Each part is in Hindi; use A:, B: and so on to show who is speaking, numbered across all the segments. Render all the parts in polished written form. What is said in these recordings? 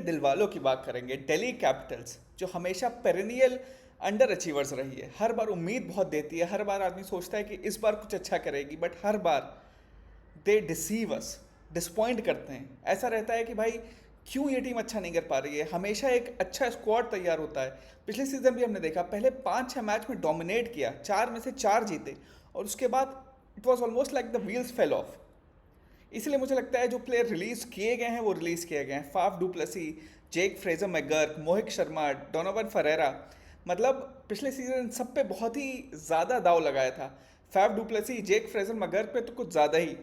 A: दिलवालों की बात करेंगे, दिल्ली कैपिटल्स जो हमेशा पेरेनियल अंडर अचीवर्स रही है। हर बार उम्मीद बहुत देती है, हर बार आदमी सोचता है कि इस बार कुछ अच्छा करेगी, but her bar they deceive us, disappoint करते हैं। ऐसा रहता है कि भाई क्यों ये टीम अच्छा नहीं कर पा रही है। हमेशा एक अच्छा स्क्वाड तैयार होता है। पिछले सीजन भी हमने देखा, पहले 5-6 मैच में डोमिनेट किया, 4 में से 4 जीते, और उसके बाद it was almost like the wheels fell off. इसलिए मुझे लगता है जो प्लेयर रिलीज किए गए हैं वो रिलीज किए गए हैं। Faf du Plessis, Jake Fraser McGurk, Mohit Sharma, Donovan Ferreira, मतलब पिछले सीजन इन सब पे बहुत ही ज़्यादा दाव लगाया था। Faf du Plessis, Jake Fraser McGurk पे तो कुछ ज़्यादा ही।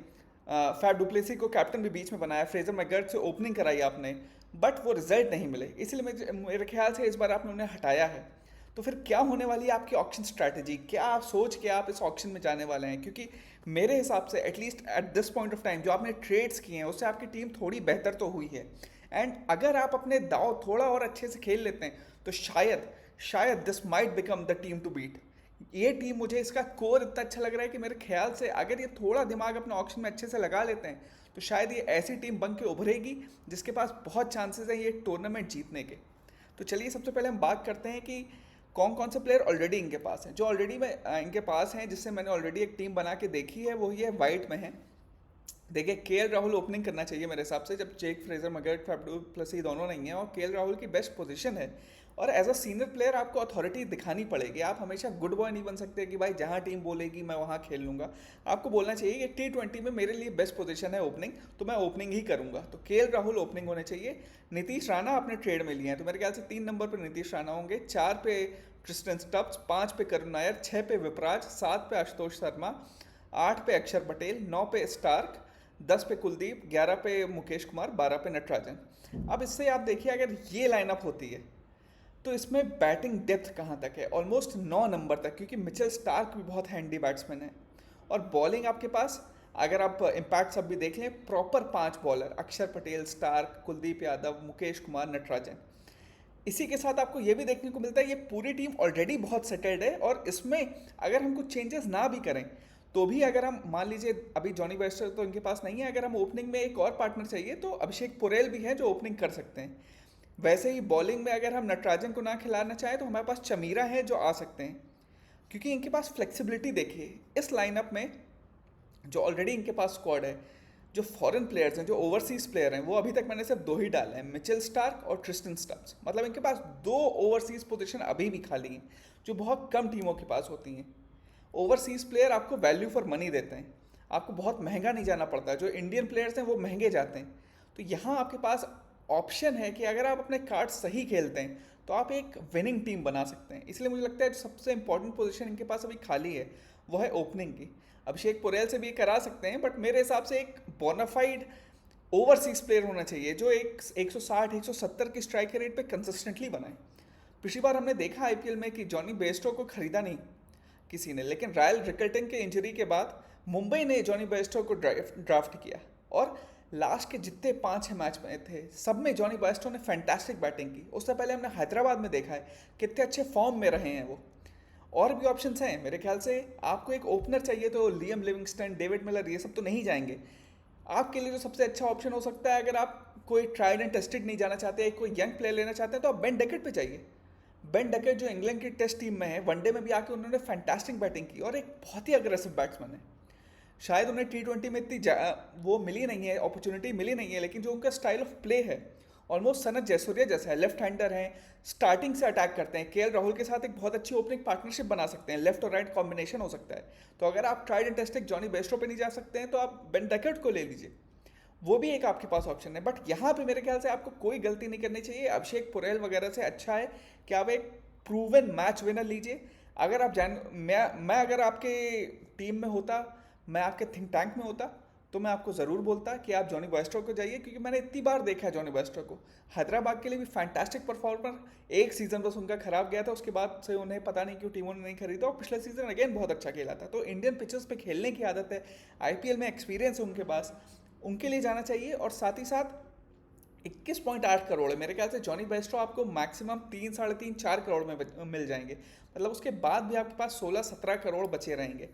A: फैफ डुप्लेसी को कैप्टन भी बीच में बनाया, फ्रेजर मैकगर्क से ओपनिंग कराई आपने, बट वो रिजल्ट नहीं मिले। इसलिए मेरे ख्याल से इस बार आपने उन्हें हटाया है। तो फिर क्या होने वाली है आपकी ऑक्शन स्ट्रैटेजी? क्या आप सोच के आप इस ऑक्शन में जाने वाले हैं? क्योंकि मेरे हिसाब से at least at this point of time जो आपने ट्रेड्स किए हैं उससे आपकी टीम थोड़ी बेहतर तो हुई है। एंड अगर आप अपने दाव थोड़ा और अच्छे से खेल लेते हैं तो शायद शायद this might become the team to beat. ये टीम, मुझे इसका कोर इतना अच्छा लग रहा है कि मेरे ख्याल से अगर ये थोड़ा दिमाग अपने ऑक्शन में अच्छे से लगा लेते हैं तो शायद ये ऐसी टीम बन के उभरेगी जिसके पास बहुत चांसेस हैं ये टूर्नामेंट जीतने के। तो चलिए सबसे पहले हम बात करते हैं कि कौन कौन से प्लेयर ऑलरेडी इनके पास हैं। जो ऑलरेडी में इनके पास हैं, जिससे मैंने ऑलरेडी एक टीम बना के देखी है, वो ये वाइट में है। देखिए, केएल राहुल ओपनिंग करना चाहिए मेरे हिसाब से, जब Jake Fraser McGurk Faf du Plessis दोनों नहीं है, और केएल राहुल की बेस्ट पोजीशन है। और एज अ सीनियर प्लेयर आपको अथॉरिटी दिखानी पड़ेगी। आप हमेशा गुड बॉय नहीं बन सकते कि भाई जहाँ टीम बोलेगी मैं वहाँ खेल लूँगा। आपको बोलना चाहिए कि T20 में मेरे लिए बेस्ट पोजीशन है ओपनिंग, तो मैं ओपनिंग ही करूँगा। तो केएल राहुल ओपनिंग होने चाहिए। नीतीश राणा आपने ट्रेड में लिए हैं, तो मेरे ख्याल से 3 नंबर पर नीतीश राणा होंगे, 4 पे ट्रिस्टन स्टब्स, 5 पे करुण नायर, 6 पे विपराज, 7 पे आशुतोष शर्मा, 8 पे अक्षर पटेल, 9 पे स्टार्क, 10 पे कुलदीप, 11 पे मुकेश कुमार, 12 पे नटराजन। अब इससे आप देखिए, अगर ये लाइनअप होती है तो इसमें बैटिंग डेप्थ कहाँ तक है? ऑलमोस्ट 9 नंबर तक, क्योंकि मिचेल स्टार्क भी बहुत हैंडी बैट्समैन है। और बॉलिंग आपके पास, अगर आप इम्पैक्ट सब भी देख लें, प्रॉपर 5 बॉलर, अक्षर पटेल, स्टार्क, कुलदीप यादव, मुकेश कुमार, नटराजन। इसी के साथ आपको ये भी देखने को मिलता है ये पूरी टीम ऑलरेडी बहुत सेटल्ड है, और इसमें अगर हम कुछ चेंजेस ना भी करें तो भी, अगर हम मान लीजिए अभी जॉनी बेस्टर तो इनके पास नहीं है, अगर हम ओपनिंग में एक और पार्टनर चाहिए तो अभिषेक पुरेल भी है जो ओपनिंग कर सकते हैं। वैसे ही बॉलिंग में अगर हम नटराजन को ना खिलाना चाहें तो हमारे पास चमीरा है जो आ सकते हैं, क्योंकि इनके पास फ्लेक्सिबिलिटी देखिए इस लाइनअप में। जो ऑलरेडी इनके पास स्क्वाड है, जो फॉरेन प्लेयर्स हैं, जो ओवरसीज प्लेयर हैं, वो अभी तक मैंने सिर्फ 2 ही डाले हैं, मिचेल स्टार्क और ट्रिस्टन स्टब्स। मतलब इनके पास 2 ओवरसीज पोजीशन अभी भी खाली हैं, जो बहुत कम टीमों के पास होती हैं। ओवरसीज प्लेयर आपको वैल्यू फॉर मनी देते हैं, आपको बहुत महंगा नहीं जाना पड़ता। जो इंडियन प्लेयर्स हैं वो महंगे जाते हैं। तो यहाँ आपके पास ऑप्शन है कि अगर आप अपने कार्ड सही खेलते हैं तो आप एक विनिंग टीम बना सकते हैं। इसलिए मुझे लगता है जो सबसे इंपॉर्टेंट पोजीशन इनके पास अभी खाली है वो है ओपनिंग की। अभिषेक पुरेल से भी करा सकते हैं, बट मेरे हिसाब से एक बोनाफाइड ओवरसीज प्लेयर होना चाहिए जो एक 160-170 की स्ट्राइक रेट पे कंसिस्टेंटली बनाए। पिछली बार हमने देखा आईपीएल में कि जॉनी बेस्टो को खरीदा नहीं किसी ने, लेकिन रायल रिकल्टन के इंजरी के बाद मुंबई ने जॉनी बेस्टो को ड्राफ्ट किया, और लास्ट के जितने 5-6 मैच में थे सब में जॉनी बेस्टो ने फैंटास्टिक बैटिंग की। उससे पहले हमने हैदराबाद में देखा है कितने अच्छे फॉर्म में रहे हैं वो। और भी ऑप्शंस हैं मेरे ख्याल से। आपको एक ओपनर चाहिए तो लियम लिविंगस्टन, डेविड मिलर, ये सब तो नहीं जाएंगे। आपके लिए जो सबसे अच्छा ऑप्शन हो सकता है, अगर आप कोई ट्राइड एंड टेस्टेड नहीं जाना चाहते, कोई यंग प्लेयर लेना चाहते हैं, तो आप बेन डेकेट पे जाइए। बेन डेकेट जो इंग्लैंड की टेस्ट टीम में है, वनडे में भी आके उन्होंने फैंटास्टिक बैटिंग की और एक बहुत ही अग्रेसिव बैट्समैन है। शायद उन्हें T20 में इतनी वो मिली नहीं है, अपॉर्चुनिटी मिली नहीं है, लेकिन जो उनका स्टाइल ऑफ प्ले है ऑलमोस्ट सनत जयसूर्या जैसा है। लेफ्ट हैंडर हैं, स्टार्टिंग से अटैक करते हैं। केएल राहुल के साथ एक बहुत अच्छी ओपनिंग पार्टनरशिप बना सकते हैं, लेफ्ट और राइट कॉम्बिनेशन हो सकता है। तो अगर आप tried and tested Jonny Bairstow पे नहीं जा सकते हैं तो आप बेन डेकेट को ले लीजिए, वो भी एक आपके पास ऑप्शन है। बट यहाँ पे मेरे ख्याल से आपको कोई गलती नहीं करनी चाहिए। अभिषेक पुरेल वगैरह से अच्छा है कि आप एक प्रूवन मैच विनर लीजिए। अगर आप मैं अगर आपके टीम में होता, मैं आपके थिंक टैंक में होता, तो मैं आपको ज़रूर बोलता कि आप जॉनी बेस्टो को जाइए, क्योंकि मैंने इतनी बार देखा है जॉनी बेस्टो को। हैदराबाद के लिए भी फैंटास्टिक परफॉर्मर। एक सीज़न बस उनका खराब गया था, उसके बाद से उन्हें पता नहीं क्यों टीमों ने नहीं खरीदा, और पिछले सीज़न अगेन बहुत अच्छा खेला था। तो इंडियन पिचेस पे खेलने की आदत है, आईपीएल में एक्सपीरियंस है उनके पास, उनके लिए जाना चाहिए। और साथ ही साथ 21.8 करोड़ है मेरे ख्याल से। जॉनी बेस्टो आपको मैक्सिमम 3, 3.5, 4 करोड़ में मिल जाएंगे। मतलब उसके बाद भी आपके पास 16-17 करोड़ बचे रहेंगे।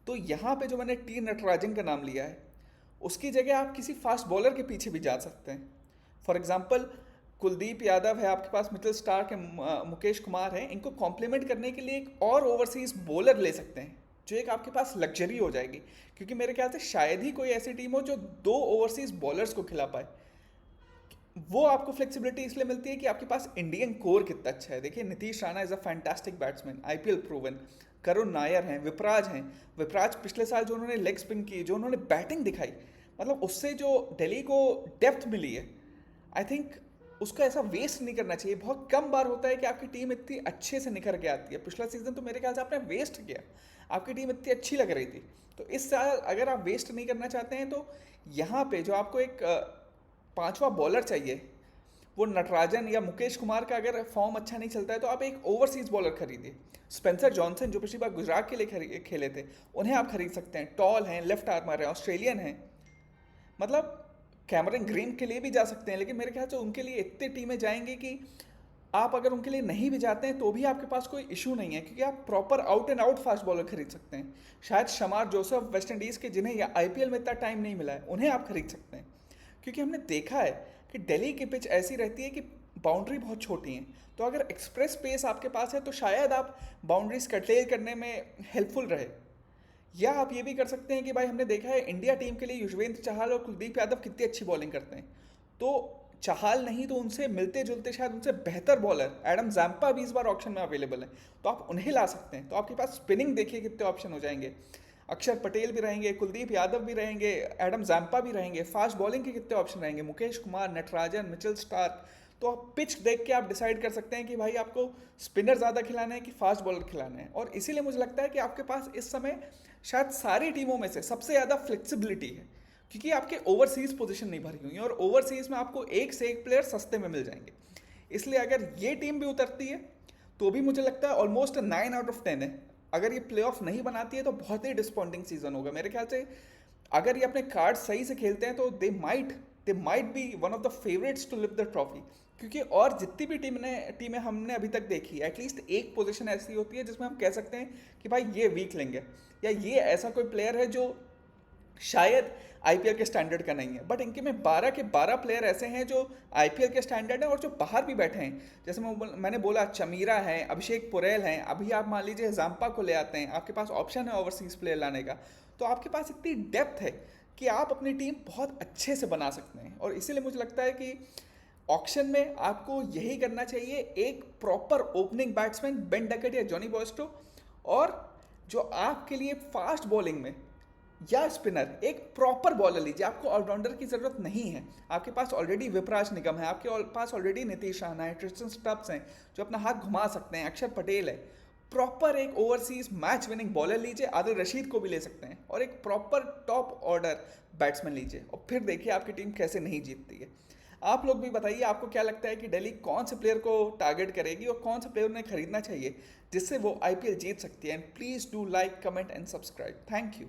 A: तो यहाँ पे जो मैंने टी नटराजन का नाम लिया है, उसकी जगह आप किसी फास्ट बॉलर के पीछे भी जा सकते हैं। फॉर एग्जाम्पल कुलदीप यादव है आपके पास, मिचेल स्टार्क है, मुकेश कुमार है, इनको कॉम्प्लीमेंट करने के लिए एक और ओवरसीज बॉलर ले सकते हैं, जो एक आपके पास लग्जरी हो जाएगी। क्योंकि मेरे ख्याल से शायद ही कोई ऐसी टीम हो जो 2 ओवरसीज बॉलर्स को खिला पाए। वो आपको फ्लेक्सिबिलिटी इसलिए मिलती है कि आपके पास इंडियन कोर कितना अच्छा है। देखिए Nitish Rana is a fantastic batsman, IPL proven. Karun Nair हैं, विपराज हैं। विपराज पिछले साल जो उन्होंने लेग स्पिन की, जो उन्होंने बैटिंग दिखाई, मतलब उससे जो दिल्ली को डेप्थ मिली है, आई थिंक उसका ऐसा वेस्ट नहीं करना चाहिए। बहुत कम बार होता है कि आपकी टीम इतनी अच्छे से निखर के आती है। पिछला सीजन तो मेरे ख्याल से आपने वेस्ट किया, आपकी टीम इतनी अच्छी लग रही थी। तो इस साल अगर आप वेस्ट नहीं करना चाहते हैं तो यहाँ पे जो आपको एक पांचवा बॉलर चाहिए, वो नटराजन या मुकेश कुमार का अगर फॉर्म अच्छा नहीं चलता है तो आप एक ओवरसीज बॉलर खरीदिए। स्पेंसर जॉनसन जो पिछली बार गुजरात के लिए खेले थे, उन्हें आप खरीद सकते हैं। टॉल हैं, लेफ्ट आर्मर हैं, ऑस्ट्रेलियन हैं, मतलब कैमरन ग्रीन के लिए भी जा सकते हैं। लेकिन मेरे ख्याल से उनके लिए इतनी टीमें जाएंगी कि आप अगर उनके लिए नहीं भी जाते हैं तो भी आपके पास कोई इशू नहीं है, क्योंकि आप proper out and out fast bowler खरीद सकते हैं। शायद शमार जोसेफ वेस्ट इंडीज़ के, जिन्हें आईपीएल में इतना टाइम नहीं मिला है, उन्हें आप खरीद सकते हैं। क्योंकि हमने देखा है कि दिल्ली की पिच ऐसी रहती है कि बाउंड्री बहुत छोटी हैं, तो अगर एक्सप्रेस पेस आपके पास है तो शायद आप बाउंड्रीज कटेल करने में हेल्पफुल रहे। या आप ये भी कर सकते हैं कि भाई हमने देखा है इंडिया टीम के लिए युजवेंद्र चहल और कुलदीप यादव कितनी अच्छी बॉलिंग करते हैं, तो चहल नहीं तो उनसे मिलते जुलते, शायद उनसे बेहतर बॉलर एडम जैम्पा भी इस बार ऑप्शन में अवेलेबल है, तो आप उन्हें ला सकते हैं। तो आपके पास स्पिनिंग देखिए कितने ऑप्शन हो जाएंगे। अक्षर पटेल भी रहेंगे, कुलदीप यादव भी रहेंगे, एडम जैम्पा भी रहेंगे। फास्ट बॉलिंग के कितने ऑप्शन रहेंगे, मुकेश कुमार, नटराजन, मिचेल स्टार्क। तो आप पिच देख के आप डिसाइड कर सकते हैं कि भाई आपको स्पिनर ज़्यादा खिलाना है कि फास्ट बॉलर खिलाना है। और इसीलिए मुझे लगता है कि आपके पास इस समय शायद सारी टीमों में से सबसे ज़्यादा फ्लेक्सिबिलिटी है, क्योंकि आपके ओवरसीज़ पोजीशन नहीं भरी हुई है और ओवरसीज़ में आपको एक से एक प्लेयर सस्ते में मिल जाएंगे। इसलिए अगर ये टीम भी उतरती है तो भी मुझे लगता है ऑलमोस्ट 9 आउट ऑफ 10 है। अगर ये प्लेऑफ नहीं बनाती है तो बहुत ही डिसअपॉइंटिंग सीजन होगा मेरे ख्याल से। अगर ये अपने कार्ड सही से खेलते हैं तो they might be one of the favourites to lift the trophy. क्योंकि और जितनी भी टीमें हमने अभी तक देखी, एटलीस्ट एक पोजीशन ऐसी होती है जिसमें हम कह सकते हैं कि भाई ये वीक लेंगे, या ये ऐसा कोई प्लेयर है जो शायद आईपीएल के स्टैंडर्ड का नहीं है। बट इनके में 12 के 12 प्लेयर ऐसे हैं जो आईपीएल के स्टैंडर्ड हैं और जो बाहर भी बैठे हैं। जैसे मैंने बोला, चमीरा हैं, अभिषेक पुरेल हैं, अभी आप मान लीजिए जाम्पा को ले आते हैं, आपके पास ऑप्शन है ओवरसीज प्लेयर लाने का। तो आपके पास इतनी डेप्थ है कि आप अपनी टीम बहुत अच्छे से बना सकते हैं। और इसीलिए मुझे लगता है कि ऑक्शन में आपको यही करना चाहिए, एक proper opening batsman, Ben Duckett या जॉनी बॉयस्टो, और जो आपके लिए फास्ट बॉलिंग में या स्पिनर एक प्रॉपर बॉलर लीजिए। आपको ऑलराउंडर की ज़रूरत नहीं है, आपके पास ऑलरेडी विपराज निगम है, आपके पास ऑलरेडी नीतीश राणा है, ट्रिस्टन स्टब्स हैं जो अपना हाथ घुमा सकते हैं, अक्षर पटेल है। प्रॉपर एक ओवरसीज मैच विनिंग बॉलर लीजिए, आदिल रशीद को भी ले सकते हैं, और एक प्रॉपर टॉप ऑर्डर बैट्समैन लीजिए, और फिर देखिए आपकी टीम कैसे नहीं जीतती है। आप लोग भी बताइए आपको क्या लगता है कि दिल्ली कौन से प्लेयर को टारगेट करेगी और कौन सा प्लेयर उन्हें खरीदना चाहिए जिससे वो आईपीएल जीत सकती है। And please do like, comment and subscribe. Thank you.